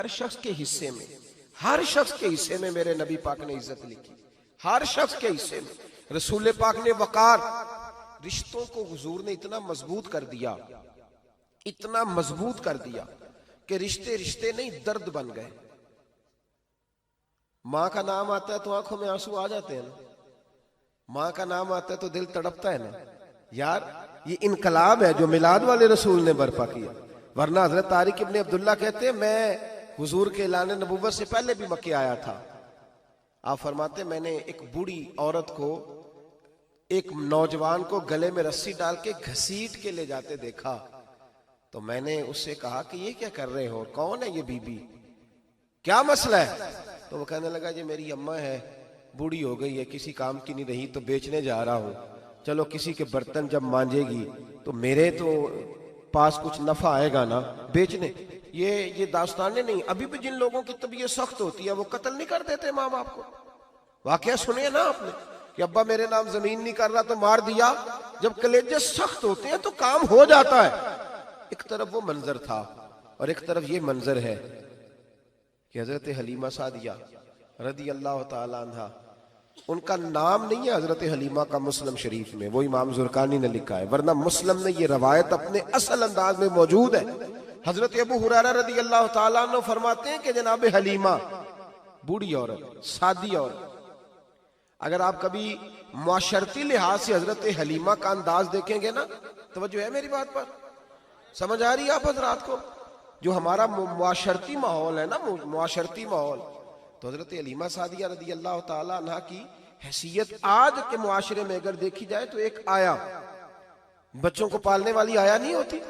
हर शख्स के हिस्से में, हर शख्स के हिस्से में मेरे नबी पाक ने इज्जत लिखी, हर शख्स के हिस्से में। रसूल पाक ने वकार, रिश्तों को हुजूर ने इतना मजबूत कर दिया, इतना मजबूत कर दिया कि रिश्ते रिश्ते नहीं दर्द बन गए। माँ का नाम आता है तो आंखों में आंसू आ जाते हैं ना, माँ का नाम आता है तो दिल तड़पता है ना। यार ये इनकलाब है जो मिलाद वाले रसूल ने बर्पा किया। वरना हजरत तारिक इब्ने अब्दुल्ला कहते हैं मैं हुजूर के ऐलान नबुव्वत से पहले भी मक्के आया था। आप फरमाते मैंने एक बूढ़ी औरत को, एक नौजवान को गले में रस्सी डाल के घसीट के ले जाते देखा, तो मैंने उससे कहा कि ये क्या कर रहे हो, कौन है ये बीबी, क्या मसला है? तो वो कहने लगा जी मेरी अम्मा है, बूढ़ी हो गई है, किसी काम की नहीं रही, तो बेचने जा रहा हूँ। चलो किसी के बर्तन जब मांजेगी तो मेरे तो पास कुछ नफा आएगा ना बेचने। ये दास्तानें नहीं। अभी भी जिन लोगों की तबीयत सख्त होती है वो कत्ल नहीं कर देते माँ बाप को। वाकया सुनिए ना आपने कि अब्बा मेरे नाम जमीन नहीं कर रहा तो मार दिया। जब कलेजे सख्त होते हैं तो काम हो जाता है। एक तरफ वो मंजर था और एक तरफ ये मंजर है कि हजरत हलीमा सादिया रदी अल्लाह ताला अन्हा, उनका नाम नहीं है हजरत हलीमा का मुस्लिम शरीफ में, वो इमाम जुरकानी ने लिखा है, वरना मुस्लिम में ये रवायत अपने असल अंदाज में मौजूद है। हजरत अबू हुरैरा रदी अल्लाह ताला अन्हु फरमाते हैं कि जनाब हलीमा बूढ़ी औरत, सादी औरत। अगर आप कभी मुआशरती लिहाज से हजरत हलीमा का अंदाज देखेंगे ना, तवज्जो है मेरी बात पर, समझ आ रही है आप हजरात को? जो हमारा मुआशरती माहौल है ना, मुआशरती माहौल, तो हजरत हलीमा सादिया रदी अल्लाह ताला अन्हा की हैसियत आज के मुआशरे में अगर देखी जाए तो एक आया, बच्चों को पालने वाली आया नहीं होती,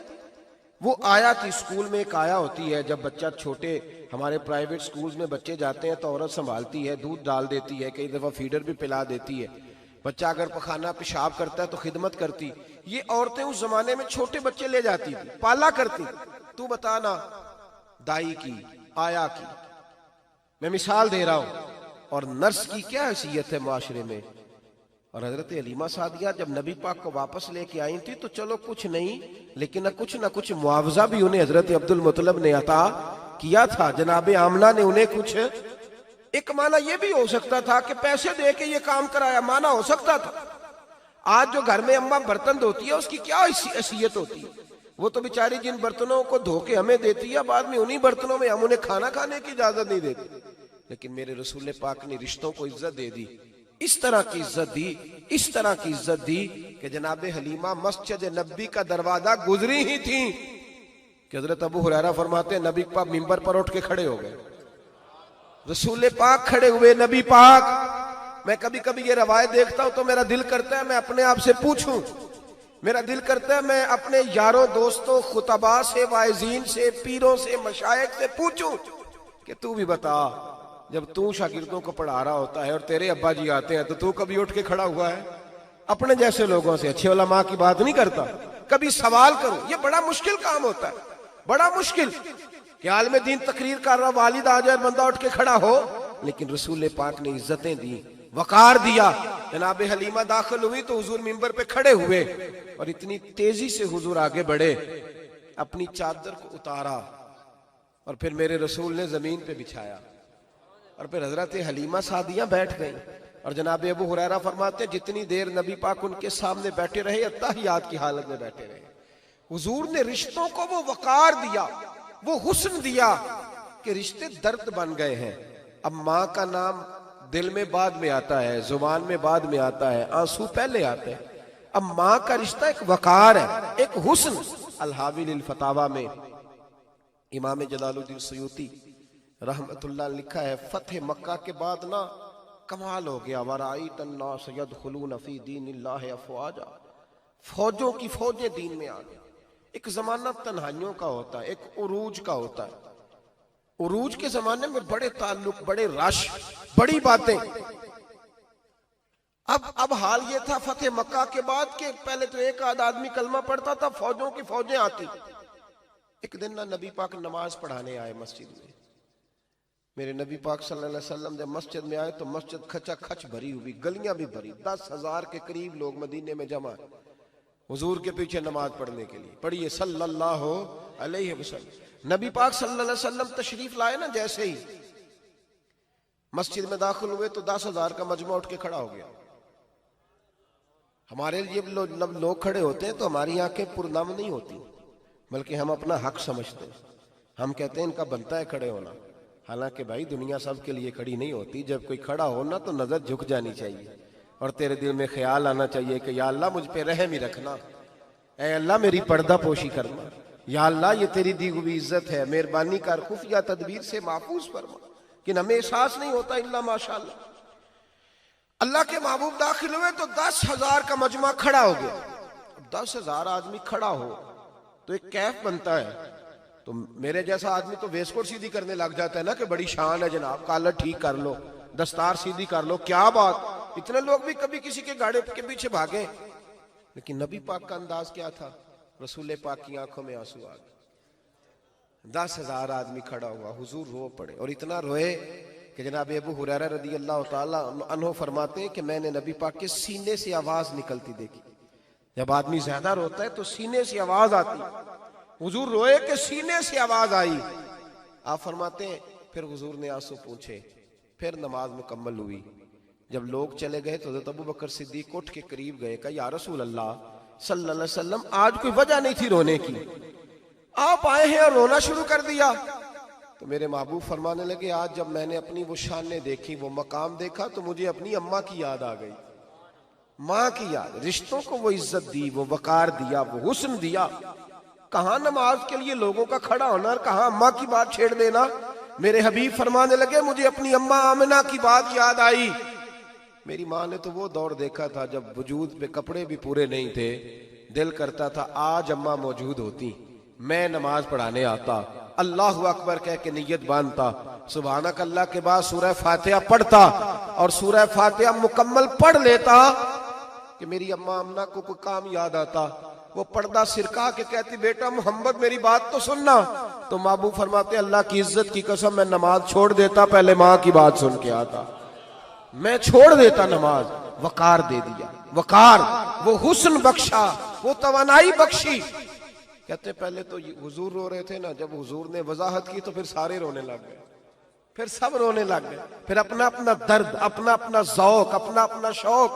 वो आया थी। स्कूल में एक आया होती है, जब बच्चा छोटे हमारे प्राइवेट स्कूल्स में बच्चे जाते हैं तो औरत संभालती है, दूध डाल देती है, कई दफा फीडर भी पिला देती है। बच्चा अगर पखाना पेशाब करता है तो खिदमत करती। ये औरतें उस जमाने में छोटे बच्चे ले जाती थी, पाला करती। तू बता ना, दाई की, आया की, मैं मिसाल दे रहा हूं। और नर्स की क्या हैसियत है माशरे में। और हजरत हलीमा सादिया जब नबी पाक को वापस लेके आई थी तो चलो कुछ नहीं, लेकिन ना कुछ मुआवजा भी उन्हें हजरत अब्दुल मुत्तलिब ने अता किया था। जनाब आमना ने उन्हें कुछ, एक माना यह भी हो सकता था कि पैसे दे के ये काम कराया, माना हो सकता था। आज जो घर में अम्मा बर्तन धोती है उसकी क्या हैसियत होती है? वो तो बेचारी जिन बर्तनों को धो के हमें देती है, बाद में उन्हीं बर्तनों में हम उन्हें खाना खाने की इजाजत नहीं देते। लेकिन मेरे रसूल पाक ने रिश्तों को इज्जत दे दी, इस तरह की इज्जत दी, इस तरह की इज्जत दी कि जनाब हलीमा मस्जिद नबी का दरवाजा गुजरी ही थी कि हजरत अबू हुरैरा फरमाते हैं नबी पाक मिंबर पर उठ के खड़े हो गए। रसूल पाक खड़े हुए, नबी पाक। मैं कभी कभी ये रवायत देखता हूं तो मेरा दिल करता है मैं अपने आप से पूछूं, मेरा दिल करता है मैं अपने यारों दोस्तों खुतबा से, वाइजीन से, पीरों से, मशाइख से पूछूं कि तू भी बता, जब तू शागिर्दों को पढ़ा रहा होता है और तेरे अब्बा जी आते हैं तो तू कभी उठ के खड़ा हुआ है? अपने जैसे लोगों से, अच्छे उलमा की बात नहीं करता, कभी सवाल करो। ये बड़ा मुश्किल काम होता है, बड़ा मुश्किल कि आलिम दीन तकरीर कर रहा, वालिद आ जाए, बंदा उठ के खड़ा हो। लेकिन रसूल पाक ने इज्जतें दी, वकार दिया। जनाब हलीमा दाखिल हुई तो हुजूर मिंबर पे खड़े हुए और इतनी तेजी से हुजूर आगे बढ़े, अपनी चादर को उतारा और फिर मेरे रसूल ने जमीन पे बिछाया और फिर हजरत हलीमा सादिया बैठ गई। और जनाब अबू हुरैरा फरमाते जितनी देर नबी पाक उनके सामने बैठे रहे, अत्तहियात की हालत में बैठे रहे। हुजूर ने रिश्तों को वो वकार दिया, वो हुस्न दिया कि रिश्ते दर्द बन गए हैं। अब माँ का नाम दिल में बाद में आता है, जुबान में बाद में आता है, आंसू पहले आते हैं। अब माँ का रिश्ता एक वकार है, एक हुस्न। अल-हावी लिल फतावा में इमाम जलालुद्दीन सयूती रहमतुल्लाह लिखा है, फतेह मक्का के बाद ना कमाल हो गया, वराईत अन्नास यदखुलून फी दीनिल्लाहि अफवाजा, फौजों की फौजें दीन में आ गई। एक जमाना तन्हाइयों का होता है, एक उरूज का होता है। उरूज के जमाने में बड़े ताल्लुक, बड़े रश, बड़ी बातें। अब हाल ये था फतेह मक्का के बाद के पहले तो एक आध आदमी कलमा पढ़ता था, फौजों की फौजें आती। एक दिन ना नबी पाक नमाज पढ़ाने आए मस्जिद में। मेरे नबी पाक सल्लल्लाहु अलैहि वसल्लम जब मस्जिद में आए तो मस्जिद खचा खच भरी हुई, गलियां भी भरी, 10,000 के करीब लोग मदीने में जमा। हुजूर के पीछे नमाज पढ़ने के लिए। पढ़िए सल्लल्लाहु अलैहि वसल्लम। नबी पाक सल्लल्लाहु अलैहि वसल्लम तशरीफ लाए ना, जैसे ही मस्जिद में दाखिल हुए तो 10,000 का मजमा उठ के खड़ा हो गया। हमारे लिए लोग खड़े होते हैं तो हमारी आंखें पुरनम नहीं होती, बल्कि हम अपना हक समझते हैं। हम कहते हैं इनका बनता है खड़े होना। हालांकि भाई दुनिया सब के लिए खड़ी नहीं होती। जब कोई खड़ा हो ना तो नजर झुक जानी चाहिए और तेरे दिल में ख्याल आना चाहिए कि या अल्लाह मुझ पे रहम ही रखना, ऐ अल्लाह मेरी पर्दा पोशी करना, या अल्लाह ये तेरी दी हुई इज्जत है, मेहरबानी कर, खुफिया तदबीर से महफूज फरमा। कि हमें एहसास नहीं होता इल्ला माशाअल्लाह। अल्लाह के महबूब दाखिल हुए तो 10,000 का मजमा खड़ा हो गया। 10,000 आदमी खड़ा हो तो एक कैफ बनता है। तो मेरे जैसा आदमी तो वेस्टकोट सीधी करने लग जाता है ना कि बड़ी शान है जनाब, कॉलर ठीक कर लो, दस्तार सीधी कर लो, क्या बात। इतने लोग भी कभी किसी के गाड़े के पीछे भागे, लेकिन नबी पाक का अंदाज क्या था? रसूल पाक की आंखों में आंसू आ गए। 10,000 आदमी खड़ा हुआ, हुजूर रो पड़े और इतना रोए कि जनाब अबू हुरैरा रदी अल्लाह ताला अन्हु फरमाते हैं कि मैंने नबी पाक के सीने से आवाज निकलती देखी। जब आदमी ज्यादा रोता है तो सीने से आवाज आती। हुजूर रोए कि सीने से आवाज आई। आप फरमाते हैं फिर हुजूर ने आंसू पूछे, फिर नमाज मुकम्मल हुई। जब लोग चले गए तो हज़रत अबू बकर सिद्दीक उठ के करीब गए, कहा या रसूल अल्लाह सल्लल्लाहु अलैहि वसल्लम, आज कोई वजह नहीं थी रोने की, आप आए हैं और रोना शुरू कर दिया। तो मेरे महबूब फरमाने लगे, आज जब मैंने अपनी वो शानें देखी, वो मकाम देखा, तो मुझे अपनी अम्मा की याद आ गई, माँ की याद। रिश्तों को वो इज्जत दी, वो वकार दिया, वो हुस्न दिया। कहाँ नमाज के लिए लोगों का खड़ा होना और कहाँ अम्मा की बात छेड़ देना। मेरे हबीब फरमाने लगे, मुझे अपनी अम्मा आमिना की बात याद आई। मेरी माँ ने तो वो दौर देखा था जब वजूद पे कपड़े भी पूरे नहीं थे, दिल करता था आज अम्मा मौजूद होती, मैं नमाज पढ़ाने आता, अल्लाह अकबर कह के नियत बांधता, सुभानक अल्लाह के बाद सूरह फातिहा पढ़ता और सूरह फातिहा मुकम्मल पढ़ लेता कि मेरी अम्मा अम्मा को कोई काम याद आता। वो पर्दा सिरका के कहती, बेटा मोहम्मद मेरी बात तो सुनना। तो महबूब फरमाते, अल्लाह की इज्जत की कसम मैं नमाज छोड़ देता, पहले माँ की बात सुन के आता, मैं छोड़ देता नमाज। वकार दे दिया, वकार, वो हुस्न बख्शा, वो तवानाई बख्शी। कहते पहले तो हुजूर रो रहे थे ना, जब हुजूर ने वजाहत की तो फिर सारे रोने लग गए, फिर सब रोने लग गए। फिर अपना अपना दर्द, अपना अपना ज़ौक, अपना अपना शौक।